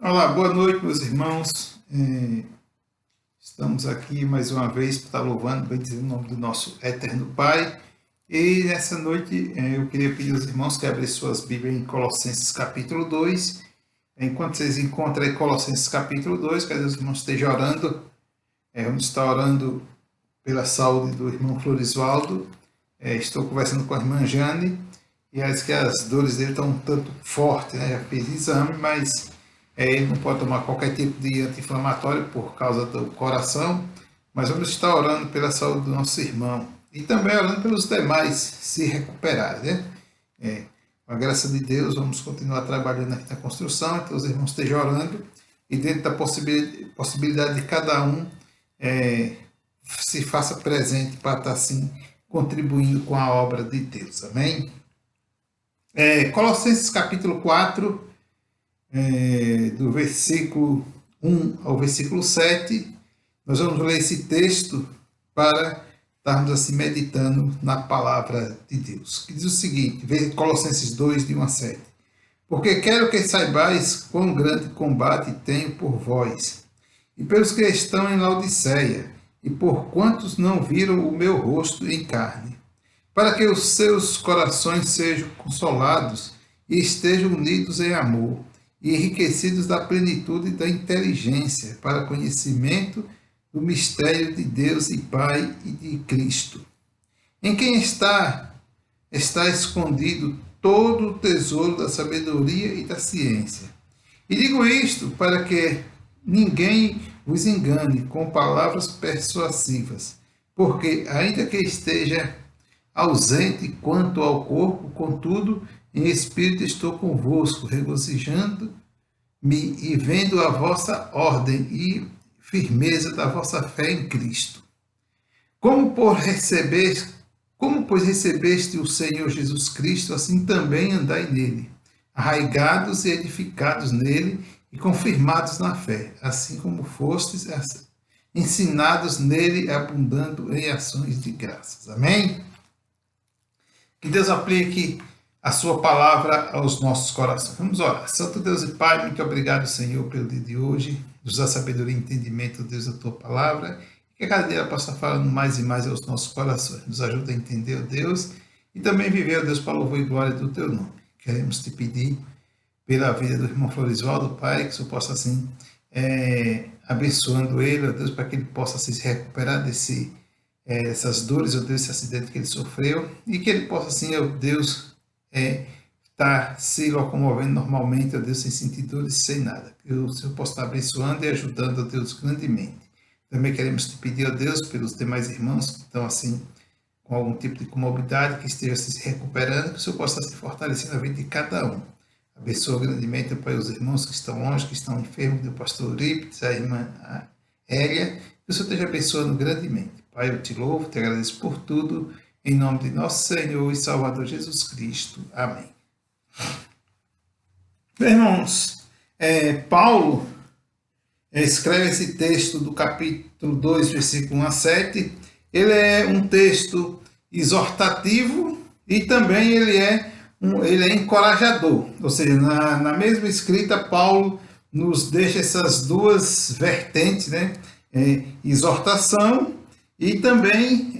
Olá, boa noite, meus irmãos. Estamos aqui mais uma vez para estar louvando, bendizendo o nome do nosso eterno Pai. E nessa noite eu queria pedir aos irmãos que abrissem suas Bíblias em Colossenses capítulo 2. Enquanto vocês encontram aí Colossenses capítulo 2, que os irmãos estejam orando, vamos estar orando pela saúde do irmão Florisvaldo. Estou conversando com a irmã Jane e acho que as dores dele estão um tanto fortes, né? Já fez exame, mas ele não pode tomar qualquer tipo de anti-inflamatório por causa do coração, mas vamos estar orando pela saúde do nosso irmão e também orando pelos demais se recuperarem, né? Com a graça de Deus, vamos continuar trabalhando aqui na construção, então os irmãos estejam orando e dentro da possibilidade de cada um se faça presente para estar assim contribuindo com a obra de Deus, amém? Colossenses capítulo 4, do versículo 1 ao versículo 7, nós vamos ler esse texto para estarmos assim meditando na palavra de Deus, que diz o seguinte, Colossenses 2, de 1 a 7. Porque quero que saibais quão grande combate tenho por vós, e pelos que estão em Laodiceia, e por quantos não viram o meu rosto em carne, para que os seus corações sejam consolados e estejam unidos em amor, e enriquecidos da plenitude da inteligência, para conhecimento do mistério de Deus e Pai e de Cristo, em quem está escondido todo o tesouro da sabedoria e da ciência. E digo isto para que ninguém vos engane com palavras persuasivas, porque, ainda que esteja ausente quanto ao corpo, contudo, em espírito estou convosco, regozijando-me e vendo a vossa ordem e firmeza da vossa fé em Cristo. Como pois recebeste o Senhor Jesus Cristo, assim também andai nele, arraigados e edificados nele e confirmados na fé, assim como fostes ensinados nele, abundando em ações de graças. Amém? Que Deus aplique a sua palavra aos nossos corações. Vamos orar. Santo Deus e Pai, muito obrigado, Senhor, pelo dia de hoje. Nos dá sabedoria e entendimento, Deus, da tua palavra. Que cada dia ela possa falando mais e mais aos nossos corações. Nos ajuda a entender, ó Deus, e também viver, ó Deus, para louvor e glória do teu nome. Queremos te pedir pela vida do irmão Florisvaldo, Pai, que o Senhor possa assim, abençoando ele, ó Deus, para que ele possa assim, se recuperar essas dores, ó Deus, esse acidente que ele sofreu, e que ele possa assim, ó Deus, estar se locomovendo normalmente, ó Deus, sem sentir dores, sem nada. Que o Senhor possa estar abençoando e ajudando, ó Deus, grandemente. Também queremos te pedir, ó Deus, pelos demais irmãos que estão assim, com algum tipo de comorbidade, que estejam assim, se recuperando, que o Senhor possa se fortalecer na vida de cada um. Abençoa grandemente, Pai, os irmãos que estão longe, que estão enfermos, do pastor Eurípides, a irmã Hélia, que o Senhor esteja abençoando grandemente. Pai, eu te louvo, te agradeço por tudo, em nome de nosso Senhor e Salvador Jesus Cristo. Amém. Meus irmãos, Paulo escreve esse texto do capítulo 2, versículo 1 a 7. Ele é um texto exortativo e também ele é encorajador. Ou seja, na mesma escrita, Paulo nos deixa essas duas vertentes, né? Exortação e também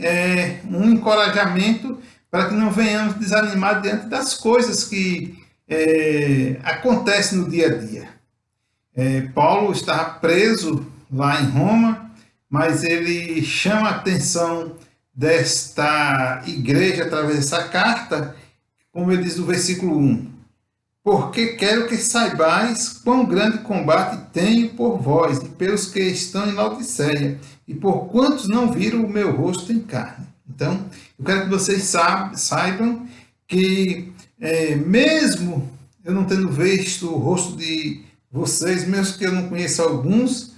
um encorajamento para que não venhamos desanimar diante das coisas que acontecem no dia a dia. Paulo estava preso lá em Roma, mas ele chama a atenção desta igreja através dessa carta, como ele diz no versículo 1. Porque quero que saibais quão grande combate tenho por vós e pelos que estão em Laodiceia, e por quantos não viram o meu rosto em carne. Então, eu quero que vocês saibam que, mesmo eu não tendo visto o rosto de vocês, mesmo que eu não conheça alguns,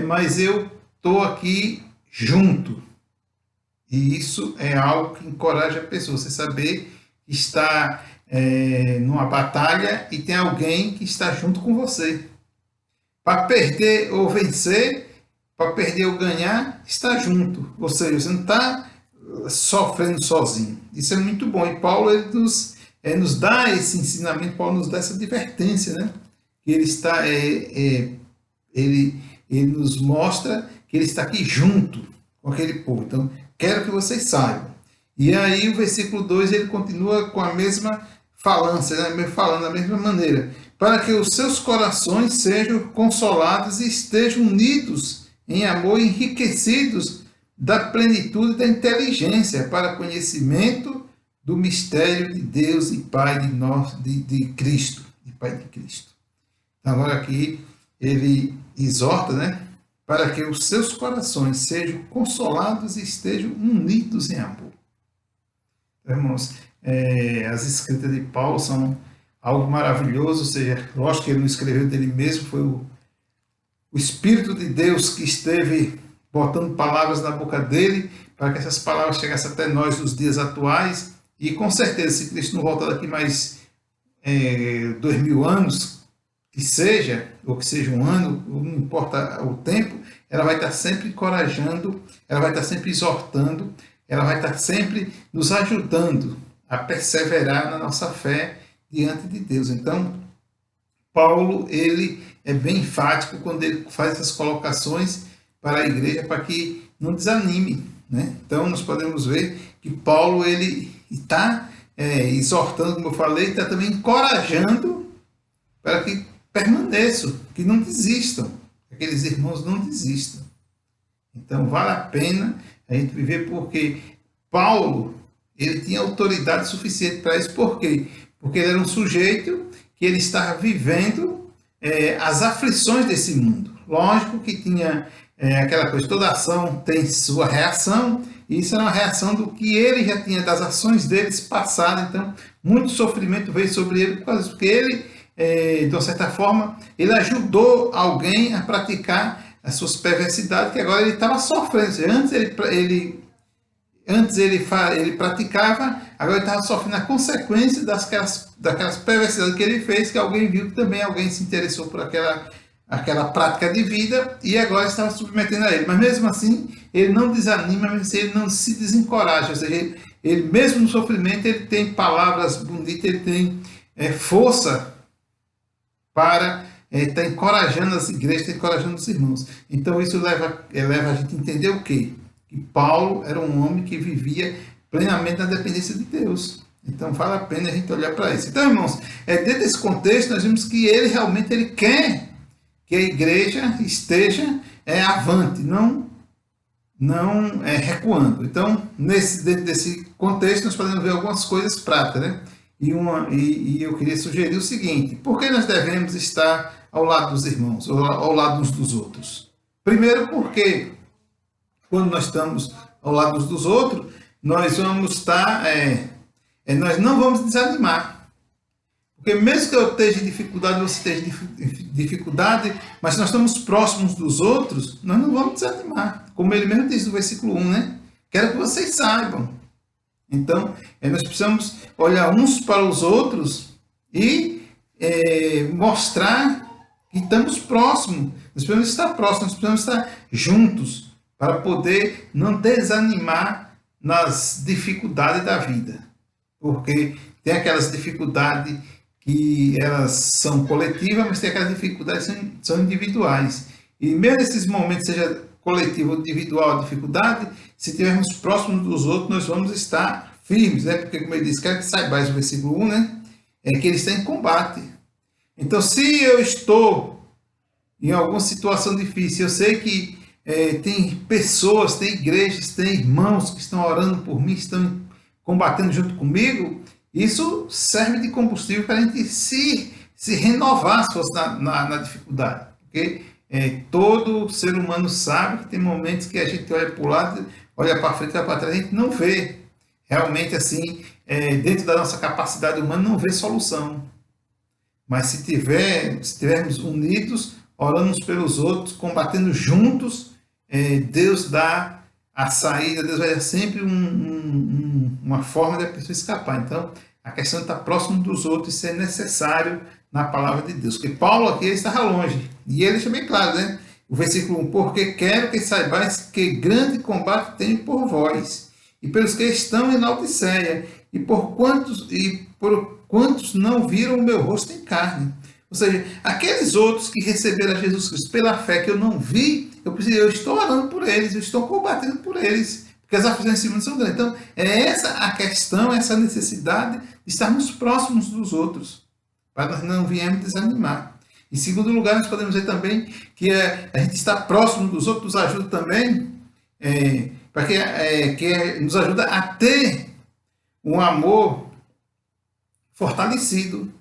mas eu estou aqui junto. E isso é algo que encoraja a pessoa, você saber que está numa batalha e tem alguém que está junto com você. Para perder ou vencer, para perder ou ganhar, está junto. Ou seja, você não está sofrendo sozinho. Isso é muito bom. E Paulo ele nos dá esse ensinamento, Paulo nos dá essa advertência, né? que ele está, ele nos mostra que ele está aqui junto com aquele povo. Então, quero que vocês saibam. E aí o versículo 2 ele continua com a mesma falância, né? Falando da mesma maneira. Para que os seus corações sejam consolados e estejam unidos em amor, enriquecidos da plenitude da inteligência, para conhecimento do mistério de Deus e Pai de Cristo, de Pai de Cristo. Então, agora aqui ele exorta, né, para que os seus corações sejam consolados e estejam unidos em amor. Então, irmãos, as escritas de Paulo são algo maravilhoso, ou seja, lógico que ele não escreveu dele mesmo, foi o Espírito de Deus que esteve botando palavras na boca dele, para que essas palavras chegassem até nós nos dias atuais, e com certeza, se Cristo não voltar daqui mais 2000 anos, que seja, ou que seja um ano, não importa o tempo, ela vai estar sempre encorajando, ela vai estar sempre exortando, ela vai estar sempre nos ajudando a perseverar na nossa fé diante de Deus. Então, Paulo, ele é bem enfático quando ele faz essas colocações para a igreja, para que não desanime, né? Então, nós podemos ver que Paulo, ele está exortando, como eu falei, está também encorajando para que permaneçam, que não desistam, que aqueles irmãos não desistam. Então, vale a pena a gente viver, porque Paulo, ele tinha autoridade suficiente para isso. Por quê? Porque ele era um sujeito que ele estava vivendo as aflições desse mundo. Lógico que tinha aquela coisa, toda ação tem sua reação, e isso era uma reação do que ele já tinha, das ações deles passadas. Então, muito sofrimento veio sobre ele, porque ele, de uma certa forma, ele ajudou alguém a praticar as suas perversidades, que agora ele estava sofrendo. Antes ele praticava, agora ele estava sofrendo a consequência daquelas perversidades que ele fez, que alguém viu que também alguém se interessou por aquela prática de vida, e agora estava submetendo a ele. Mas mesmo assim, ele não desanima, mas ele não se desencoraja. Ou seja, ele mesmo no sofrimento, ele tem palavras bonitas, ele tem força para estar encorajando as igrejas, estar encorajando os irmãos. Então isso leva a gente a entender o quê? Que Paulo era um homem que vivia plenamente na dependência de Deus. Então vale a pena a gente olhar para isso. Então, irmãos, dentro desse contexto, nós vimos que ele realmente quer que a igreja esteja avante, não recuando. Então, dentro desse contexto, nós podemos ver algumas coisas práticas, né? E eu queria sugerir o seguinte: por que nós devemos estar ao lado dos irmãos, ou ao lado uns dos outros? Primeiro, porque quando nós estamos ao lado uns dos outros, nós vamos estar, nós não vamos desanimar. Porque mesmo que eu esteja em dificuldade, você esteja em dificuldade, mas se nós estamos próximos dos outros, nós não vamos desanimar. Como ele mesmo diz no versículo 1, né? Quero que vocês saibam. Então, nós precisamos olhar uns para os outros e mostrar que estamos próximos. Nós precisamos estar próximos, nós precisamos estar juntos para poder não desanimar nas dificuldades da vida. Porque tem aquelas dificuldades que elas são coletivas, mas tem aquelas dificuldades que são individuais. E mesmo nesses momentos, seja coletivo ou individual a dificuldade, se estivermos próximos dos outros, nós vamos estar firmes, né? Porque, como ele diz, quero que saibais, o versículo 1, né? É que ele está em combate. Então, se eu estou em alguma situação difícil, eu sei que tem pessoas, tem igrejas, tem irmãos que estão orando por mim, que estão combatendo junto comigo, isso serve de combustível para a gente se renovar se fosse na dificuldade. Porque todo ser humano sabe que tem momentos que a gente olha para o lado, olha para frente, olha para trás, a gente não vê. Realmente, assim, dentro da nossa capacidade humana, não vê solução. Mas se tivermos unidos, orando uns pelos outros, combatendo juntos, Deus dá a saída, Deus vai dar sempre uma forma da pessoa escapar. Então, a questão de estar próximo dos outros, isso é necessário na palavra de Deus. Porque Paulo aqui estava longe. E ele deixa bem claro, né? O versículo 1, porque quero que saibais que grande combate tenho por vós, e pelos que estão em Laodiceia, e por quantos não viram o meu rosto em carne. Ou seja, aqueles outros que receberam a Jesus Cristo pela fé que eu não vi, eu estou orando por eles, eu estou combatendo por eles, porque as aflições desse mundo são grandes. Então, é essa a questão, essa necessidade de estarmos próximos dos outros, para nós não viemos desanimar. Em segundo lugar, nós podemos ver também que a gente estar próximo dos outros nos ajuda também, para nos ajuda a ter um amor fortalecido.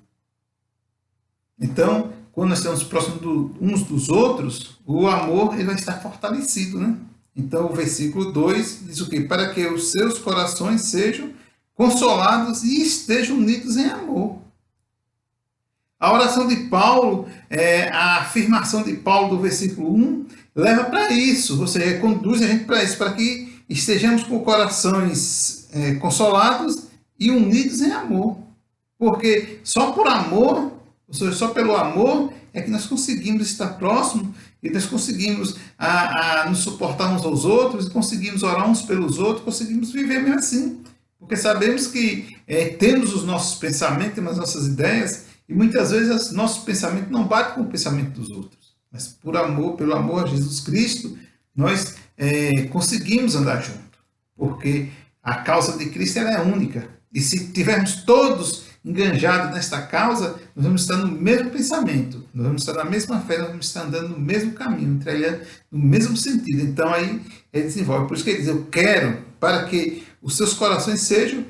Então, quando nós estamos próximos uns dos outros, o amor ele vai estar fortalecido, né? Então, o versículo 2 diz o quê? Para que os seus corações sejam consolados e estejam unidos em amor. A oração de Paulo, a afirmação de Paulo do versículo 1, leva para isso, ou seja, conduz a gente para isso, para que estejamos com corações consolados e unidos em amor. Porque só por amor, ou seja, só pelo amor, é que nós conseguimos estar próximos e nós conseguimos nos suportar uns aos outros, conseguimos orar uns pelos outros, conseguimos viver mesmo assim. Porque sabemos que temos os nossos pensamentos, temos as nossas ideias, e muitas vezes nossos pensamentos não batem com o pensamento dos outros. Mas por amor, pelo amor a Jesus Cristo, nós conseguimos andar junto. Porque a causa de Cristo ela é única. E se tivermos todos enganjados nesta causa, nós vamos estar no mesmo pensamento, nós vamos estar na mesma fé, nós vamos estar andando no mesmo caminho, trilhando no mesmo sentido. Então aí ele desenvolve. Por isso que ele diz, eu quero para que os seus corações sejam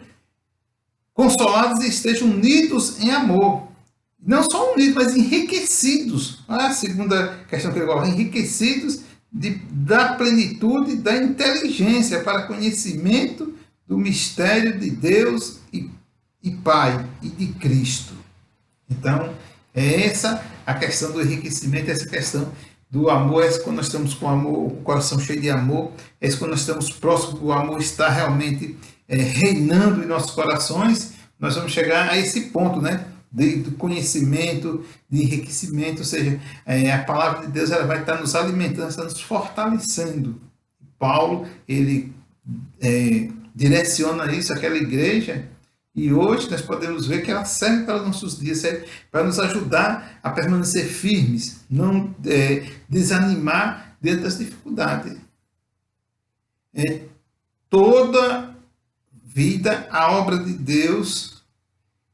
consolados e estejam unidos em amor. Não só unidos, mas enriquecidos. A segunda questão que ele coloca, enriquecidos da plenitude da inteligência para conhecimento do mistério de Deus e Pai e de Cristo. Então, é essa a questão do enriquecimento, essa questão do amor, é quando nós estamos com amor, o coração cheio de amor, é quando nós estamos próximos do amor, está realmente reinando em nossos corações, nós vamos chegar a esse ponto, né? De conhecimento, de enriquecimento, ou seja, a palavra de Deus ela vai estar nos alimentando, está nos fortalecendo. Paulo, ele direciona isso àquela igreja, e hoje nós podemos ver que ela serve para os nossos dias, serve para nos ajudar a permanecer firmes, não desanimar diante das dificuldades. Toda vida, a obra de Deus,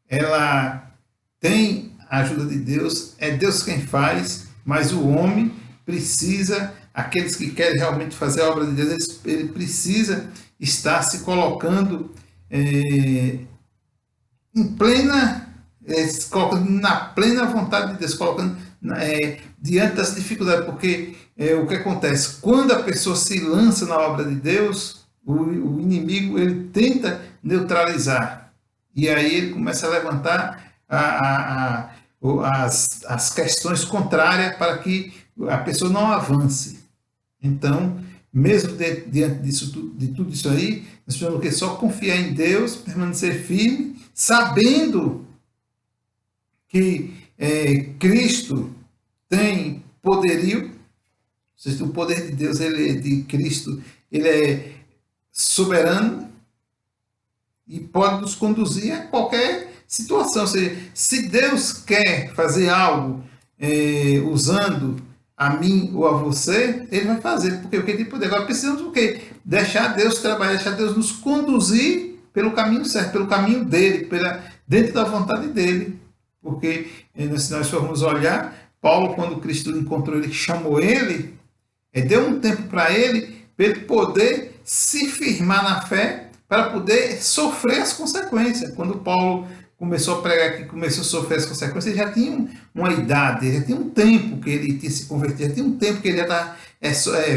ela tem a ajuda de Deus, é Deus quem faz, mas o homem precisa, aqueles que querem realmente fazer a obra de Deus, ele precisa estar se colocando colocando na plena vontade de Deus, colocando diante das dificuldades, porque o que acontece? Quando a pessoa se lança na obra de Deus, o inimigo ele tenta neutralizar, e aí ele começa a levantar as questões contrárias para que a pessoa não avance. Então, mesmo diante de tudo isso aí, nós precisamos só confiar em Deus, permanecer firme, sabendo que Cristo tem poderio, ou seja, o poder de Deus, de Cristo, ele é soberano e pode nos conduzir a qualquer situação. Ou seja, se Deus quer fazer algo usando a mim ou a você, ele vai fazer, porque o que tem poder. Agora precisamos o quê? Deixar Deus trabalhar, deixar Deus nos conduzir pelo caminho certo, pelo caminho dele, dentro da vontade dele. Porque se nós formos olhar, Paulo, quando Cristo encontrou ele, chamou ele, deu um tempo para ele poder se firmar na fé, para poder sofrer as consequências. Quando Paulo começou a pregar, que começou a sofrer as consequências, ele já tinha uma idade, já tinha um tempo que ele tinha se convertido, já tinha um tempo que ele já estava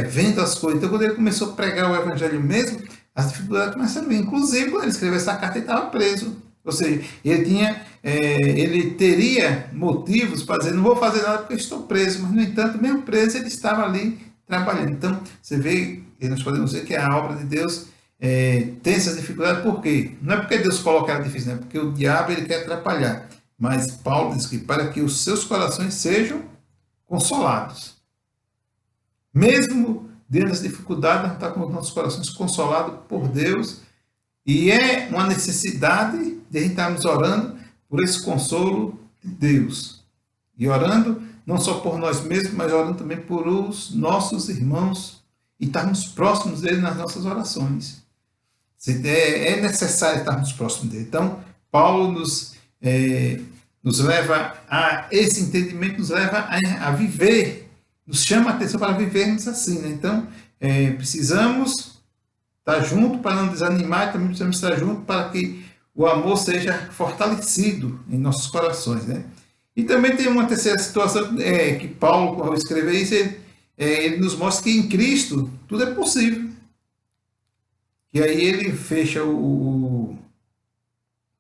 vendo as coisas. Então, quando ele começou a pregar o evangelho mesmo, as dificuldades começaram a vir. Inclusive, quando ele escreveu essa carta, ele estava preso. Ou seja, ele teria motivos para dizer, não vou fazer nada porque estou preso, mas, no entanto, mesmo preso, ele estava ali trabalhando. Então, você vê, e nós podemos ver que a obra de Deus tem essas dificuldades. Por quê? Não é porque Deus coloca ela difícil, não é porque o diabo ele quer atrapalhar. Mas Paulo diz que para que os seus corações sejam consolados. Mesmo diante das dificuldades, nós estamos com os nossos corações consolados por Deus. E é uma necessidade de a gente estarmos orando por esse consolo de Deus. E orando não só por nós mesmos, mas orando também por os nossos irmãos e estarmos próximos dele nas nossas orações. É necessário estarmos próximos dele. Então, Paulo nos leva a esse entendimento, nos leva a viver, nos chama a atenção para vivermos assim, né? Então, precisamos estar junto para não desanimar, e também precisamos estar junto para que o amor seja fortalecido em nossos corações, né? E também tem uma terceira situação que Paulo, ao escrever isso, ele nos mostra que em Cristo tudo é possível. E aí ele fecha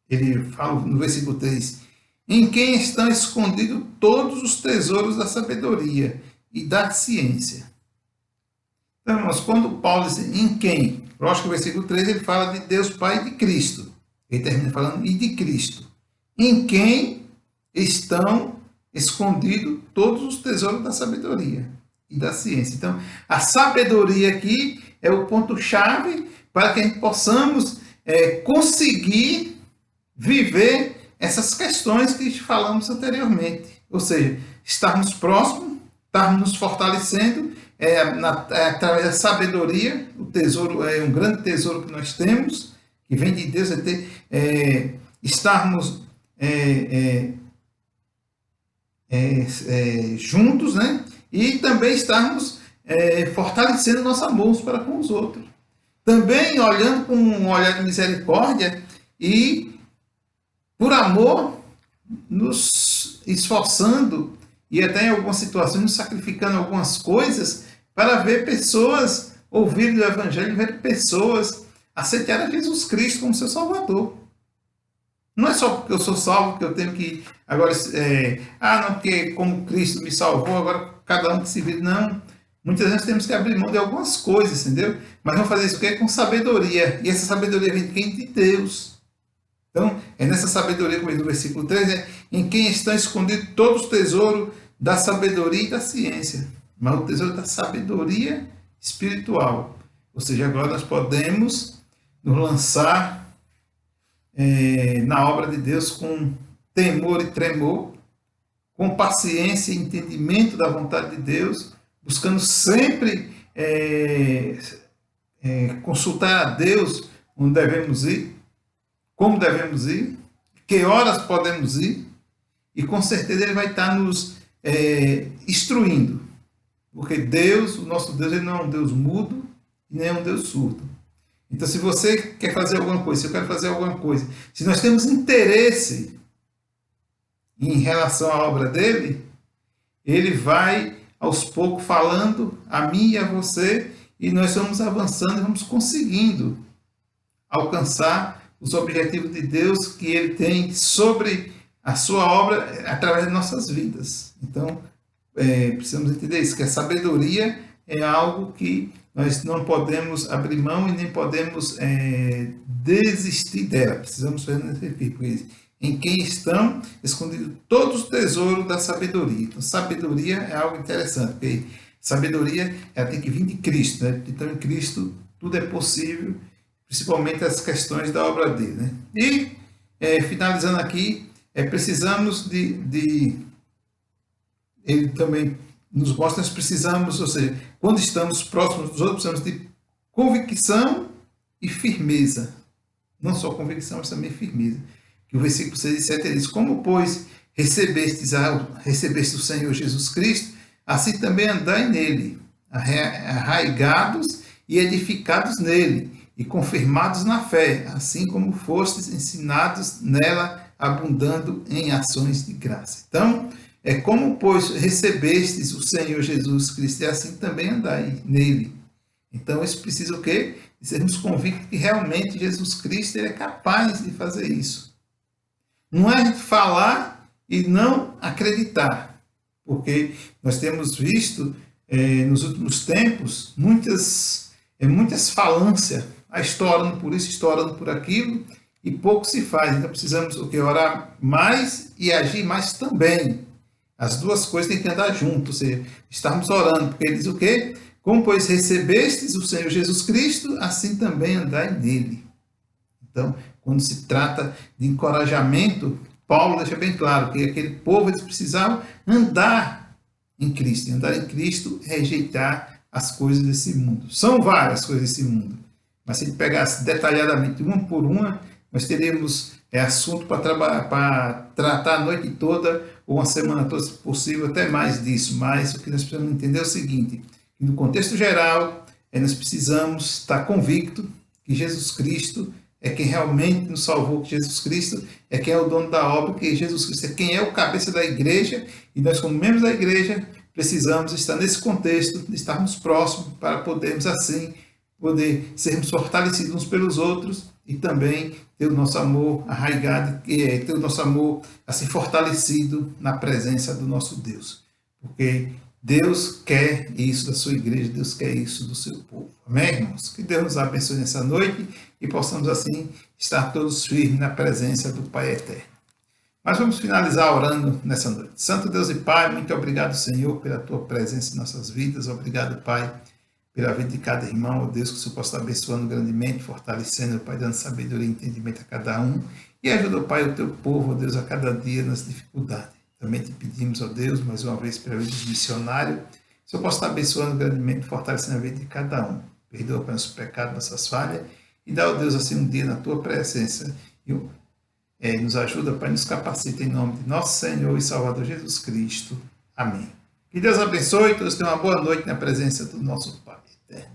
ele fala no versículo 3, em quem estão escondidos todos os tesouros da sabedoria e da ciência. Então, irmãos, quando Paulo diz em quem, lógico que o versículo 3 ele fala de Deus Pai e de Cristo. Ele termina falando e de Cristo. Em quem estão escondidos todos os tesouros da sabedoria e da ciência. Então, a sabedoria aqui é o ponto-chave para que a gente possamos conseguir viver essas questões que falamos anteriormente. Ou seja, estarmos próximos, estarmos nos fortalecendo através da sabedoria. O tesouro é um grande tesouro que nós temos, que vem de Deus, estarmos juntos, né? E também estarmos fortalecendo nosso amor uns para com os outros. Também olhando com um olhar de misericórdia e, por amor, nos esforçando e até em algumas situações nos sacrificando algumas coisas para ver pessoas ouvirem o Evangelho, ver pessoas aceitarem a Jesus Cristo como seu Salvador. Não é só porque eu sou salvo que eu tenho que agora, não, porque como Cristo me salvou, agora cada um que se vira. Não. Muitas vezes temos que abrir mão de algumas coisas, entendeu? Mas vamos fazer isso com sabedoria. E essa sabedoria vem de quem? De Deus. Então, é nessa sabedoria, como diz no versículo 3, em quem estão escondidos todos os tesouros da sabedoria e da ciência. Mas o tesouro da sabedoria espiritual. Ou seja, agora nós podemos nos lançar na obra de Deus com temor e tremor, com paciência e entendimento da vontade de Deus, buscando sempre consultar a Deus onde devemos ir, como devemos ir, que horas podemos ir, e com certeza Ele vai estar nos instruindo, porque Deus, o nosso Deus, Ele não é um Deus mudo e nem é um Deus surdo. Então, se você quer fazer alguma coisa, se eu quero fazer alguma coisa, se nós temos interesse em relação à obra dele, ele vai aos poucos falando a mim e a você, e nós vamos avançando e vamos conseguindo alcançar os objetivos de Deus que ele tem sobre a sua obra através de nossas vidas. Então, precisamos entender isso, que a sabedoria é algo que nós não podemos abrir mão e nem podemos desistir dela. Precisamos fazer nesse tipo. Em quem estão escondidos todos os tesouros da sabedoria. Então, sabedoria é algo interessante, porque sabedoria ela tem que vir de Cristo, né? Então, em Cristo, tudo é possível, principalmente as questões da obra dele, né? E, finalizando aqui, precisamos ele também nos mostra que nós precisamos, ou seja, quando estamos próximos dos outros, precisamos de convicção e firmeza. Não só convicção, mas também firmeza. Que o versículo 6 e 7 diz, como, pois, recebestes o Senhor Jesus Cristo, assim também andai nele, arraigados e edificados nele, e confirmados na fé, assim como fostes ensinados nela, abundando em ações de graça. Então, como, pois, recebestes o Senhor Jesus Cristo, e assim também andai nele. Então, isso precisa o quê? De sermos convictos que realmente Jesus Cristo ele é capaz de fazer isso. Não é a gente falar e não acreditar, porque nós temos visto nos últimos tempos muitas falâncias, estou orando por isso, estou orando por aquilo, e pouco se faz. Então precisamos orar mais e agir mais também. As duas coisas têm que andar juntas, ou seja, estarmos orando, porque ele diz o quê? Como, pois, recebestes o Senhor Jesus Cristo, assim também andai nele. Então, quando se trata de encorajamento, Paulo deixa bem claro que aquele povo eles precisavam andar em Cristo. E andar em Cristo é rejeitar as coisas desse mundo. São várias coisas desse mundo. Mas se a gente pegasse detalhadamente uma por uma, nós teríamos assunto para tratar a noite toda, ou uma semana toda, se possível, até mais disso. Mas o que nós precisamos entender é o seguinte, que no contexto geral, nós precisamos estar convictos que Jesus Cristo é quem realmente nos salvou, que Jesus Cristo é quem é o dono da obra, que Jesus Cristo é quem é o cabeça da igreja, e nós, como membros da igreja, precisamos estar nesse contexto, de estarmos próximos para podermos assim, poder sermos fortalecidos uns pelos outros e também ter o nosso amor arraigado, ter o nosso amor assim fortalecido na presença do nosso Deus. Porque Deus quer isso da sua igreja, Deus quer isso do seu povo. Amém, irmãos? Que Deus nos abençoe nessa noite e possamos assim estar todos firmes na presença do Pai Eterno. Mas vamos finalizar orando nessa noite. Santo Deus e Pai, muito obrigado, Senhor, pela tua presença em nossas vidas. Obrigado, Pai, pela vida de cada irmão, ó Deus, que o Senhor possa estar abençoando grandemente, fortalecendo, Pai, dando sabedoria e entendimento a cada um. E ajuda, Pai, o teu povo, ó Deus, a cada dia nas dificuldades. Também te pedimos, ó Deus, mais uma vez pela vida dos missionários, que o Senhor possa estar abençoando grandemente, fortalecendo a vida de cada um. Perdoa para nossos pecados, nossas falhas, e dá, ó Deus, assim um dia na tua presença. E nos ajuda, Pai, nos capacita em nome de nosso Senhor e Salvador Jesus Cristo. Amém. Que Deus abençoe, todos tenham uma boa noite na presença do nosso Pai eterno.